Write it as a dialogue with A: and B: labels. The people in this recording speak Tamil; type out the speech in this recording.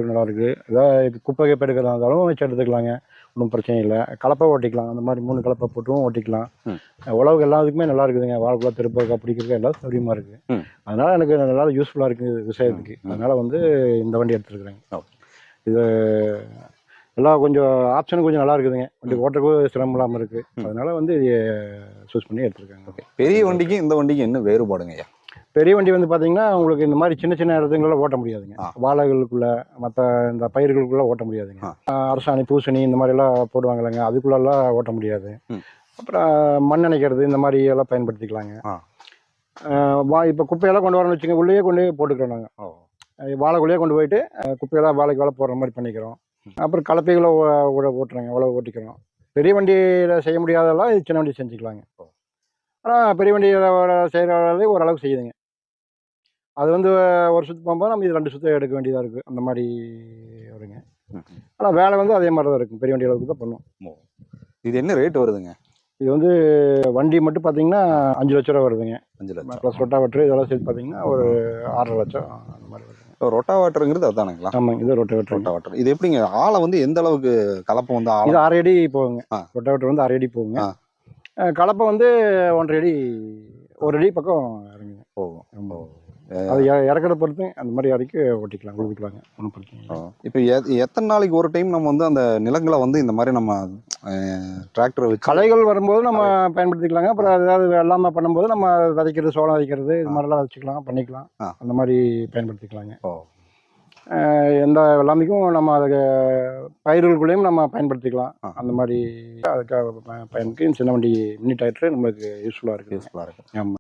A: நல்லா இருக்குது. ஏதாவது குப்பை கிப்பை எடுக்கிறதா இருந்தாலும் வச்சு எடுத்துக்கலாங்க. ஒன்றும் பிரச்சனை இல்லை. கலப்பை ஓட்டிக்கலாம். அந்த மாதிரி 3 கலப்பை போட்டும் ஓட்டிக்கலாம். உழவுக்கு எல்லாத்துக்குமே நல்லா இருக்குதுங்க. வாழைக்குள்ள திருப்பக்கா பிடிக்கிறதுக்கு எல்லாம் சௌரியமாக இருக்குது. அதனால் எனக்கு நல்லா யூஸ்ஃபுல்லாக இருக்குது விவசாயத்துக்கு. அதனால் வந்து இந்த வண்டி எடுத்துருக்குறேங்க. இது எல்லாம் கொஞ்சம் ஆப்ஷனும் கொஞ்சம் நல்லா இருக்குதுங்க. வண்டி ஓட்டுறதுக்கு சிரமம் இல்லாமல் இருக்குது. அதனால் வந்து சூஸ் பண்ணி எடுத்துருக்காங்க.
B: பெரிய வண்டிக்கும் இந்த வண்டிக்கும் என்ன வேறுபாடுங்க ஐயா?
A: பெரிய வண்டி வந்து பார்த்தீங்கன்னா உங்களுக்கு இந்த மாதிரி சின்ன சின்ன இடத்துங்களில் ஓட்ட முடியாதுங்க. வாழைகளுக்குள்ள மற்ற இந்த பயிர்களுக்குள்ளே ஓட்ட முடியாதுங்க. அரசாணி பூசணி இந்த மாதிரிலாம் போடுவாங்க இல்லைங்க, அதுக்குள்ளெல்லாம் ஓட்ட முடியாது. அப்புறம் மண் அணைக்கிறது இந்த மாதிரி எல்லாம் பயன்படுத்திக்கலாங்க. இப்போ குப்பையெல்லாம் கொண்டு வரணும்னு வச்சுங்க, உள்ளேயே கொண்டு போய் போட்டுக்கிறோம் நாங்கள். வாழைக்குள்ளேயே கொண்டு போயிட்டு குப்பையெல்லாம் வாழைக்கு வேலை போடுற மாதிரி பண்ணிக்கிறோம். அப்புறம் கலப்பைகளை ஓட்டுறாங்க, உழவு ஓட்டிக்கிறோம். பெரிய வண்டியில் செய்ய முடியாதெல்லாம் சின்ன வண்டி செஞ்சுக்கலாங்க. ஆனால் பெரிய வண்டியில் செய்கிற வேலையை ஓரளவுக்கு செய்யுதுங்க. அது வந்து ஒரு சுற்று போகும்போது நம்ம இது 2 சுற்று எடுக்க வேண்டியதாக இருக்குது. அந்த மாதிரி வருங்க. ஆனால் வேலை வந்து அதே மாதிரி தான் இருக்கும். பெரிய வண்டி அளவுக்கு தான் பண்ணுவோம்.
B: இது என்ன ரேட் வருதுங்க?
A: இது வந்து வண்டி மட்டும் பார்த்தீங்கன்னா 5 லட்ச ரூபா வருதுங்க.
B: 5 லட்சம்
A: ப்ளஸ் ரொட்டாவேட்டர் இதெல்லாம் சேர்த்து பார்த்தீங்கன்னா ஒரு 6.5 லட்சம் அந்த மாதிரி வருதுங்க.
B: ரொட்டாவேட்டருங்கிறது அதுதானுங்களா?
A: ஆமாங்க, இது ரொட்டாவேட்டர்.
B: இது எப்படிங்க ஆளை வந்து எந்த அளவுக்கு கலப்பை வந்து
A: இது 6 அடி போகுங்க. ரொட்டாவேட்டர் வந்து 6 அடி போகுங்க. கலப்பை வந்து 1.5 அடி 1 அடி பக்கம் இறங்குங்க போகும். அது இறக்கிறத பொறுத்து அந்த மாதிரி இறக்கி ஓட்டிக்கலாம், உழுதுக்கலாங்க. ஒன்றும் பிரச்சனை இல்லை.
B: இப்போ எத்தனை நாளைக்கு ஒரு டைம் நம்ம வந்து அந்த நிலங்களை வந்து இந்த மாதிரி நம்ம டிராக்டரை வச்சு
A: களைகள் வரும்போது நம்ம பயன்படுத்திக்கலாங்க. அப்புறம் ஏதாவது வெள்ளாமை பண்ணும்போது நம்ம விதைக்கிறது, சோளம் விதைக்கிறது இது மாதிரிலாம் வச்சுக்கலாம், பண்ணிக்கலாம். அந்த மாதிரி பயன்படுத்திக்கலாங்க. எந்த வெள்ளாமைக்கும் நம்ம அதுக்கு பயிர்களுக்குள்ளேயும் நம்ம பயன்படுத்திக்கலாம். அந்த மாதிரி அதுக்காக பயனுக்கு சின்ன வண்டி மினி டிராக்டர் நம்மளுக்கு யூஸ்ஃபுல்லாக இருக்குது.
B: ஆமாம்.